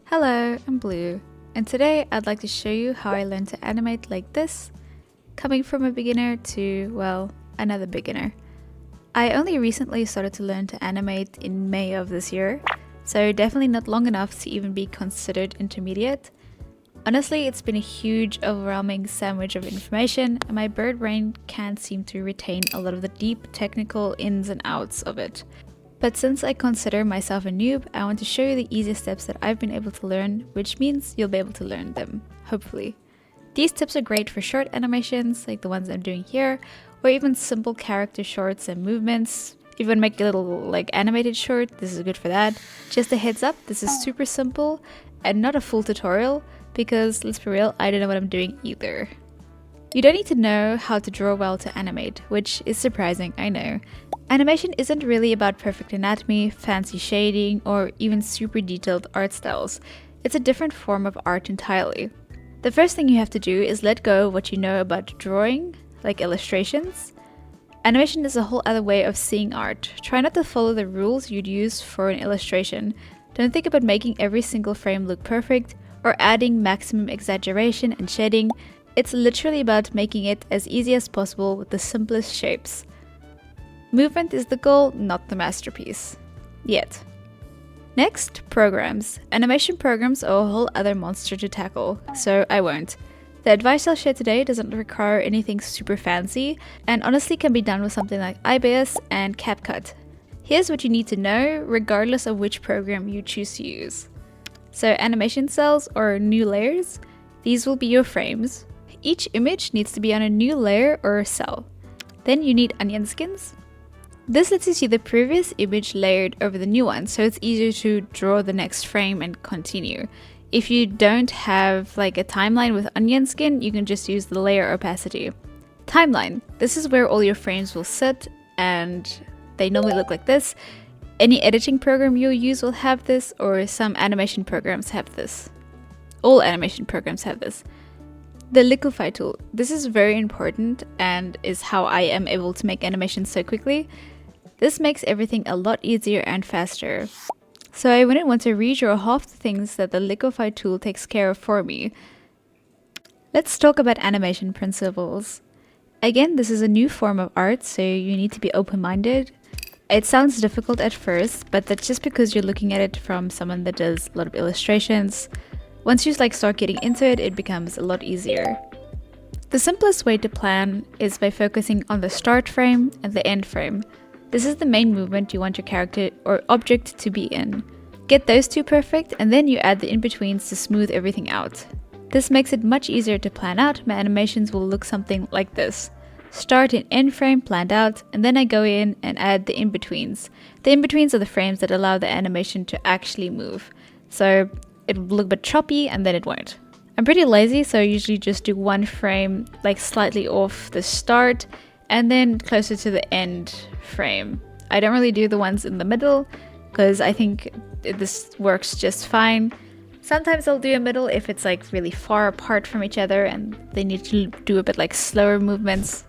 Hello, I'm Blue, and today I'd like to show you how I learned to animate like this, coming from a beginner to, well, another beginner. I only recently started to learn to animate in May of this year, so definitely not long enough to even be considered intermediate. Honestly, it's been a huge, overwhelming sandwich of information, and my bird brain can't seem to retain a lot of the deep, technical ins and outs of it. But since I consider myself a noob, I want to show you the easy steps that I've been able to learn, which means you'll be able to learn them, hopefully. These tips are great for short animations, like the ones I'm doing here, or even simple character shorts and movements. If you want to make a little animated short, this is good for that. Just a heads up, this is super simple and not a full tutorial, because let's be real, I don't know what I'm doing either. You don't need to know how to draw well to animate, which is surprising, I know. Animation isn't really about perfect anatomy, fancy shading, or even super detailed art styles. It's a different form of art entirely. The first thing you have to do is let go of what you know about drawing, like illustrations. Animation is a whole other way of seeing art. Try not to follow the rules you'd use for an illustration. Don't think about making every single frame look perfect, or adding maximum exaggeration and shading. It's literally about making it as easy as possible with the simplest shapes. Movement is the goal, not the masterpiece. Yet. Next, programs. Animation programs are a whole other monster to tackle, so I won't. The advice I'll share today doesn't require anything super fancy, and honestly can be done with something like iOS and Capcut. Here's what you need to know, regardless of which program you choose to use. So animation cells, or new layers, these will be your frames. Each image needs to be on a new layer or a cell. Then you need onion skins. This lets you see the previous image layered over the new one, so it's easier to draw the next frame and continue. If you don't have a timeline with onion skin, you can just use the layer opacity. Timeline. This is where all your frames will sit, and they normally look like this. Any editing program you'll use will have this, or some animation programs have this. All animation programs have this. The Liquify tool. This is very important and is how I am able to make animations so quickly. This makes everything a lot easier and faster. So I wouldn't want to redraw half the things that the Liquify tool takes care of for me. Let's talk about animation principles. Again, this is a new form of art, so you need to be open-minded. It sounds difficult at first, but that's just because you're looking at it from someone that does a lot of illustrations. Once you start getting into it, it becomes a lot easier. The simplest way to plan is by focusing on the start frame and the end frame. This is the main movement you want your character or object to be in. Get those two perfect, and then you add the in-betweens to smooth everything out. This makes it much easier to plan out. My animations will look something like this. Start and end frame planned out, and then I go in and add the in-betweens. The in-betweens are the frames that allow the animation to actually move. So it will look a bit choppy and then it won't. I'm pretty lazy, so I usually just do one frame slightly off the start and then closer to the end frame. I don't really do the ones in the middle because I think this works just fine. Sometimes I'll do a middle if it's really far apart from each other and they need to do a bit slower movements.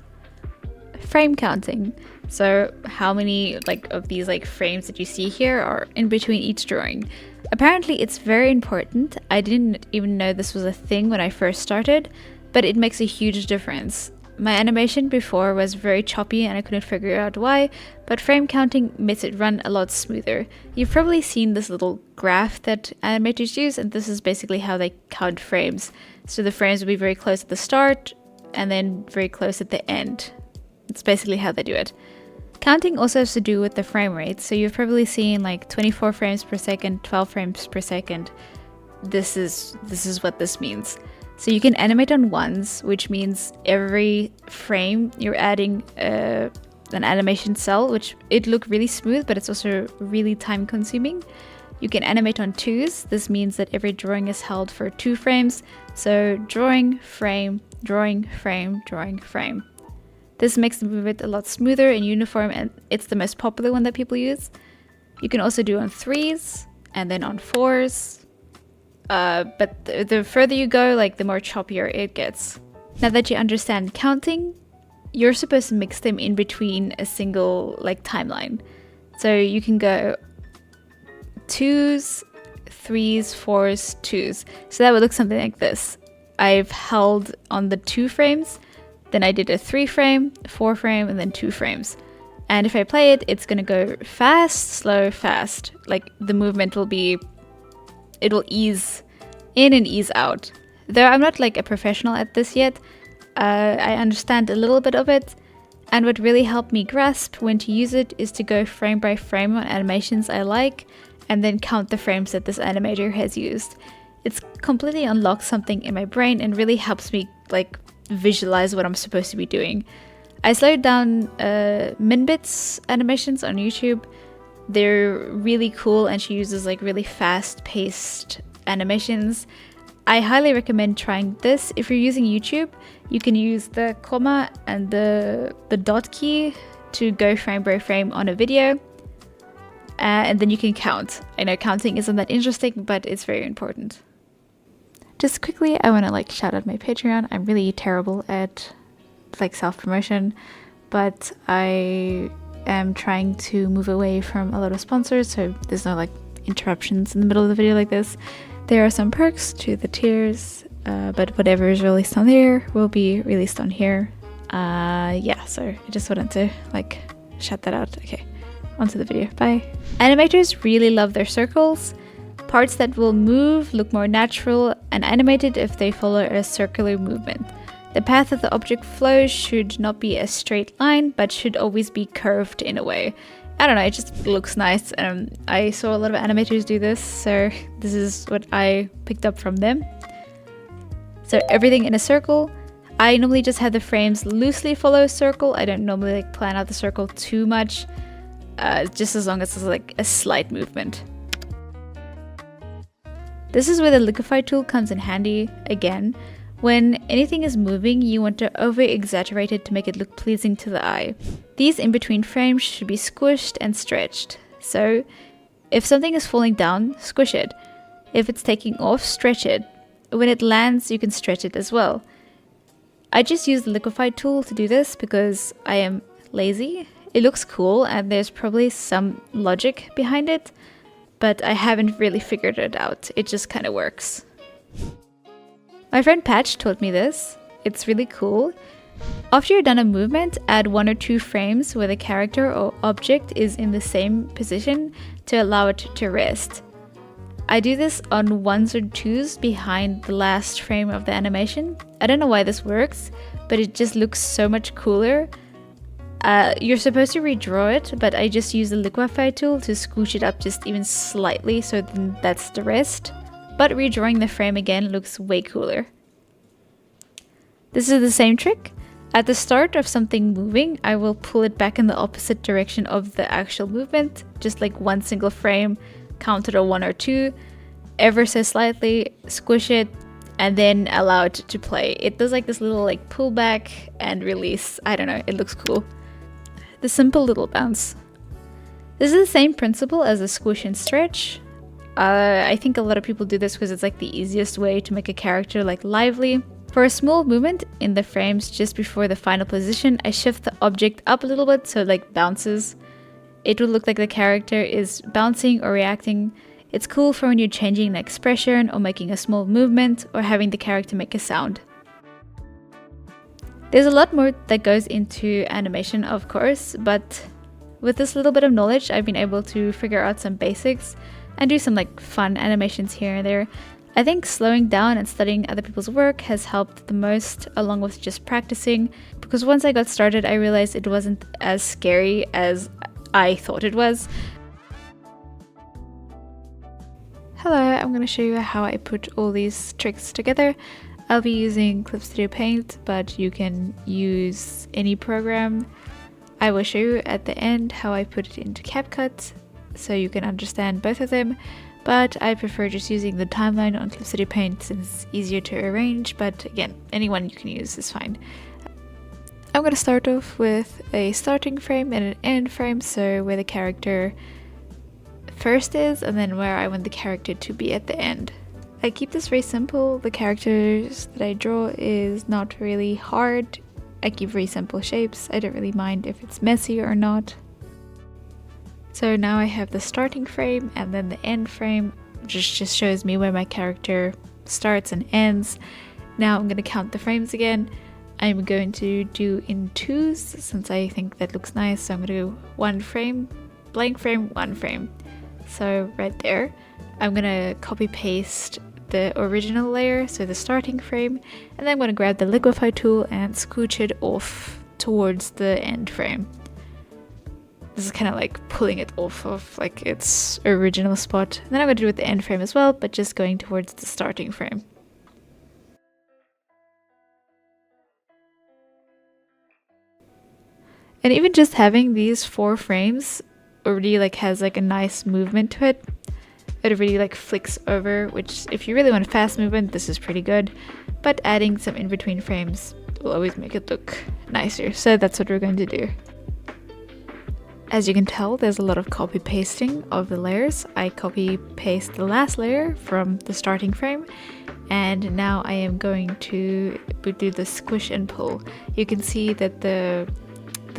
Frame counting. So how many of these frames that you see here are in between each drawing. Apparently it's very important. I didn't even know this was a thing when I first started, but it makes a huge difference. My animation before was very choppy and I couldn't figure out why, but frame counting makes it run a lot smoother. You've probably seen this little graph that animators use, and this is basically how they count frames. So the frames will be very close at the start and then very close at the end. It's basically how they do it. Counting also has to do with the frame rate, so you've probably seen 24 frames per second, 12 frames per second. This is what this means. So you can animate on ones, which means every frame you're adding an animation cell, which it look really smooth, but it's also really time consuming. You can animate on twos. This means that every drawing is held for 2 frames. So drawing, frame, drawing, frame, drawing, frame. This makes the movement a lot smoother and uniform, and it's the most popular one that people use. You can also do on 3s and then on 4s. But the further you go, the more choppier it gets. Now that you understand counting, you're supposed to mix them in between a single timeline. So you can go 2s, 3s, 4s, 2s. So that would look something like this. I've held on the 2 frames, then I did a 3 frame, 4 frame, and then 2 frames. And if I play it, it's gonna go fast, slow, fast. Like the movement will be, it'll ease in and ease out. Though I'm not like a professional at this yet, I understand a little bit of it. And what really helped me grasp when to use it is to go frame by frame on animations I like, and then count the frames that this animator has used. It's completely unlocked something in my brain and really helps me like visualize what I'm supposed to be doing. I slowed down Minbit's animations on YouTube. They're really cool and she uses like really fast-paced animations. I highly recommend trying this. If you're using YouTube, you can use the comma and the dot key to go frame by frame on a video. And then you can count. I know counting isn't that interesting, but it's very important. Just quickly, I want to like shout out my Patreon. I'm really terrible at like self-promotion, but I am trying to move away from a lot of sponsors, so there's no like interruptions in the middle of the video like this. There are some perks to the tiers, but whatever is released on there will be released on here. Yeah, so I just wanted to like shout that out. Okay, onto the video. Bye. Animators really love their circles. Parts that will move look more natural and animated if they follow a circular movement. The path of the object flows should not be a straight line, but should always be curved in a way. I don't know, it just looks nice. I saw a lot of animators do this, so this is what I picked up from them. So everything in a circle. I normally just have the frames loosely follow a circle. I don't normally like plan out the circle too much, just as long as it's like a slight movement. This is where the Liquify tool comes in handy again. When anything is moving, you want to over-exaggerate it to make it look pleasing to the eye. These in-between frames should be squished and stretched. So, if something is falling down, squish it. If it's taking off, stretch it. When it lands, you can stretch it as well. I just use the Liquify tool to do this because I am lazy. It looks cool and there's probably some logic behind it, but I haven't really figured it out. It just kind of works. My friend Paci taught me this. It's really cool. After you're done a movement, add 1 or 2 frames where the character or object is in the same position to allow it to rest. I do this on 1s or 2s behind the last frame of the animation. I don't know why this works, but it just looks so much cooler. You're supposed to redraw it, but I just use the Liquify tool to scooch it up just even slightly, so then that's the rest. But redrawing the frame again looks way cooler. This is the same trick. At the start of something moving, I will pull it back in the opposite direction of the actual movement, just like one single frame, counted a 1 or 2, ever so slightly, squish it, and then allow it to play. It does like this little like pull back and release. I don't know, it looks cool. The simple little bounce. This is the same principle as a squish and stretch. I think a lot of people do this because it's like the easiest way to make a character like lively. For a small movement in the frames just before the final position, I shift the object up a little bit so it like bounces. It will look like the character is bouncing or reacting. It's cool for when you're changing an expression or making a small movement or having the character make a sound. There's a lot more that goes into animation, of course, but with this little bit of knowledge, I've been able to figure out some basics and do some like fun animations here and there. I think slowing down and studying other people's work has helped the most, along with just practicing, because once I got started I realized it wasn't as scary as I thought it was. Hello, I'm going to show you how I put all these tricks together. I'll be using Clip Studio Paint, but you can use any program. I will show you at the end how I put it into Capcut, so you can understand both of them, but I prefer just using the timeline on Clip Studio Paint since it's easier to arrange, but again, anyone you can use is fine. I'm going to start off with a starting frame and an end frame, so where the character first is and then where I want the character to be at the end. I keep this very simple. The characters that I draw is not really hard. I keep very simple shapes. I don't really mind if it's messy or not. So now I have the starting frame and then the end frame which just shows me where my character starts and ends. Now I'm going to count the frames again. I'm going to do in 2s since I think that looks nice. So I'm going to do 1 frame, blank frame, 1 frame. So right there, I'm going to copy paste the original layer, so the starting frame, and then I'm going to grab the Liquify tool and scooch it off towards the end frame. This is kind of like pulling it off of like its original spot. And then I'm going to do it with the end frame as well, but just going towards the starting frame. And even just having these 4 frames already like has like a nice movement to it. It really like flicks over, which if you really want fast movement, this is pretty good. But adding some in-between frames will always make it look nicer. So that's what we're going to do. As you can tell, there's a lot of copy pasting of the layers. I copy paste the last layer from the starting frame. And now I am going to do the squish and pull. You can see that the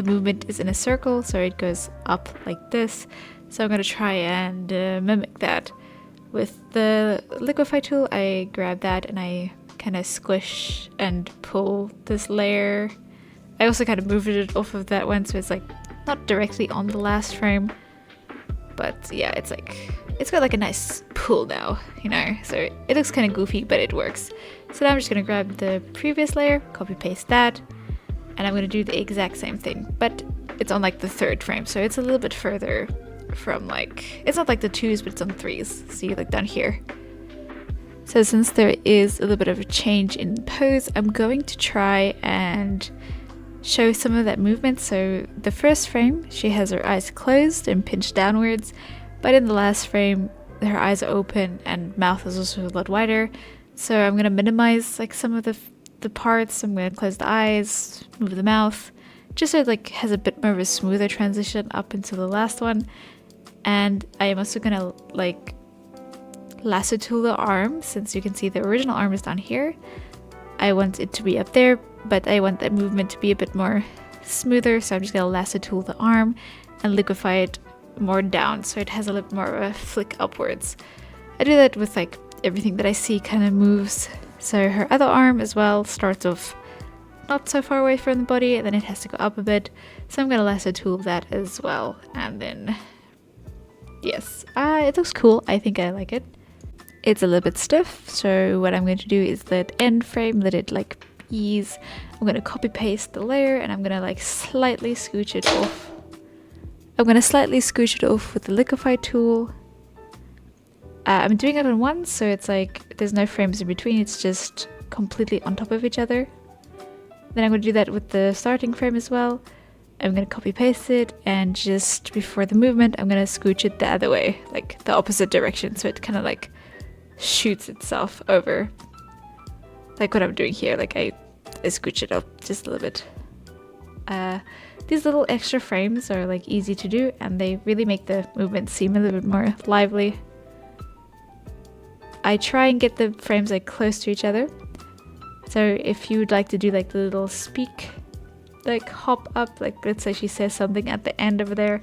movement is in a circle, so it goes up like this. So I'm going to try and mimic that. With the Liquify tool, I grab that and I kind of squish and pull this layer. I also kind of moved it off of that one, so it's like not directly on the last frame. But yeah, it's got like a nice pull now, you know, so it looks kind of goofy, but it works. So now I'm just going to grab the previous layer, copy paste that, and I'm going to do the exact same thing, but it's on like the 3rd frame, so it's a little bit further from like, it's not like the 2s, but it's on 3s, see, like down here. So since there is a little bit of a change in pose, I'm going to try and show some of that movement. So the first frame, she has her eyes closed and pinched downwards, but in the last frame, her eyes are open and mouth is also a lot wider. So I'm going to minimize like some of the parts. I'm going to close the eyes, move the mouth, just so it like has a bit more of a smoother transition up into the last one. And I am also going to like lasso tool the arm, since you can see the original arm is down here. I want it to be up there, but I want that movement to be a bit more smoother, so I'm just going to lasso tool the arm and liquify it more down so it has a little more of a flick upwards. I do that with like everything that I see kind of moves. So her other arm as well starts off not so far away from the body, and then it has to go up a bit. So I'm going to lasso tool that as well. And then, yes, it looks cool. I think I like it. It's a little bit stiff, so what I'm going to do is that end frame, let it like ease. I'm going to copy paste the layer and I'm going to like slightly scooch it off. I'm going to slightly scooch it off with the Liquify tool. I'm doing it on 1, so it's like there's no frames in between, it's just completely on top of each other. Then I'm going to do that with the starting frame as well. I'm going to copy paste it, and just before the movement I'm going to scooch it the other way, like the opposite direction, so it kind of like shoots itself over. Like what I'm doing here, like I scooch it up just a little bit. These little extra frames are like easy to do, and they really make the movement seem a little bit more lively. I try and get the frames like close to each other. So if you would like to do like the little speak, like hop up, like let's say she says something at the end over there,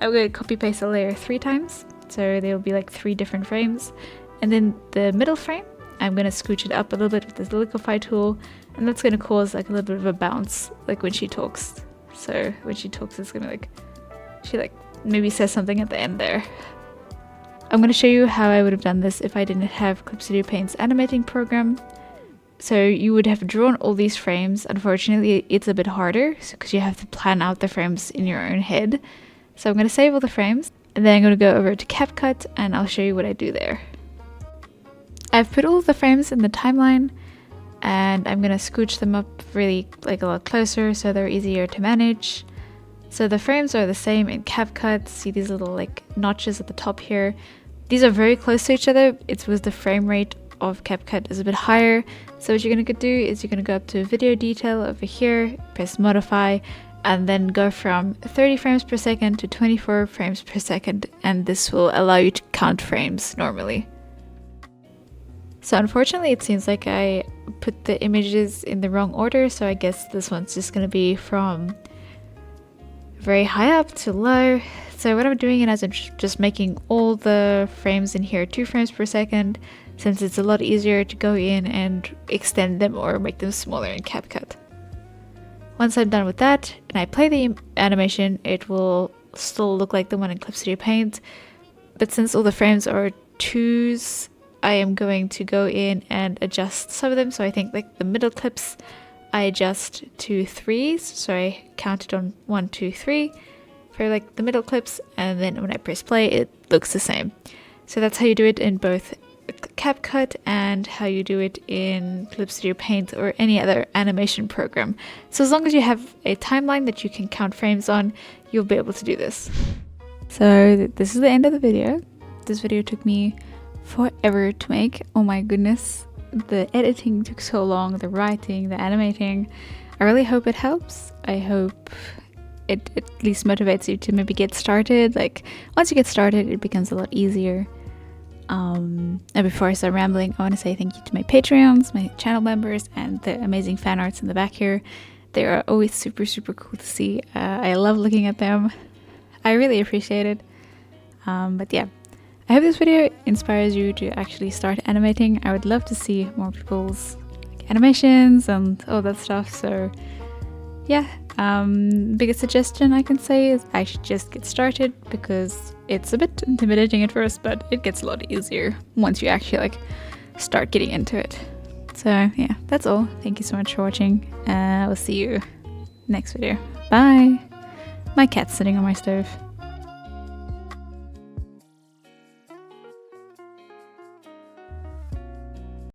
I'm going to copy paste the layer 3 times. So there will be like 3 different frames. And then the middle frame, I'm going to scooch it up a little bit with this Liquify tool, and that's going to cause like a little bit of a bounce, like when she talks. So when she talks, it's going to like, she like maybe says something at the end there. I'm going to show you how I would have done this if I didn't have Clip Studio Paint's animating program. So you would have drawn all these frames. Unfortunately, it's a bit harder because you have to plan out the frames in your own head. So I'm going to save all the frames, and then I'm going to go over to Capcut and I'll show you what I do there. I've put all the frames in the timeline, and I'm going to scooch them up really like a lot closer so they're easier to manage. So the frames are the same in Capcut. See these little like notches at the top here. These are very close to each other. It's with the frame rate of Capcut is a bit higher. So what you're going to do is you're going to go up to video detail over here, press modify, and then go from 30 frames per second to 24 frames per second, and this will allow you to count frames normally. So unfortunately it seems like I put the images in the wrong order, so I guess this one's just going to be from very high up to low. So what I'm doing is I'm just making all the frames in here 2 frames per second, since it's a lot easier to go in and extend them or make them smaller in Capcut. Once I'm done with that and I play the animation, it will still look like the one in Clip Studio Paint, but since all the frames are 2s, I am going to go in and adjust some of them. So I think like the middle clips I adjust to 3s, so I counted on 1, 2, 3 for like the middle clips, and then when I press play it looks the same. So that's how you do it in both Capcut and how you do it in Clip Studio Paint or any other animation program. So as long as you have a timeline that you can count frames on, you'll be able to do this. So this is the end of the video. This video took me forever to make. Oh my goodness, the editing took so long, the writing, the animating. I really hope it helps. I hope it at least motivates you to maybe get started. Like once you get started, it becomes a lot easier. And before I start rambling, I want to say thank you to my Patreons, my channel members, and the amazing fan arts in the back here. They are always super cool to see. I love looking at them. I really appreciate it. But yeah, I hope this video inspires you to actually start animating. I would love to see more people's animations and all that stuff. So yeah, biggest suggestion I can say is actually just get started, because it's a bit intimidating at first, but it gets a lot easier once you actually like start getting into it. So yeah, that's all. Thank you so much for watching. I will see you next video. Bye. My cat's sitting on my stove.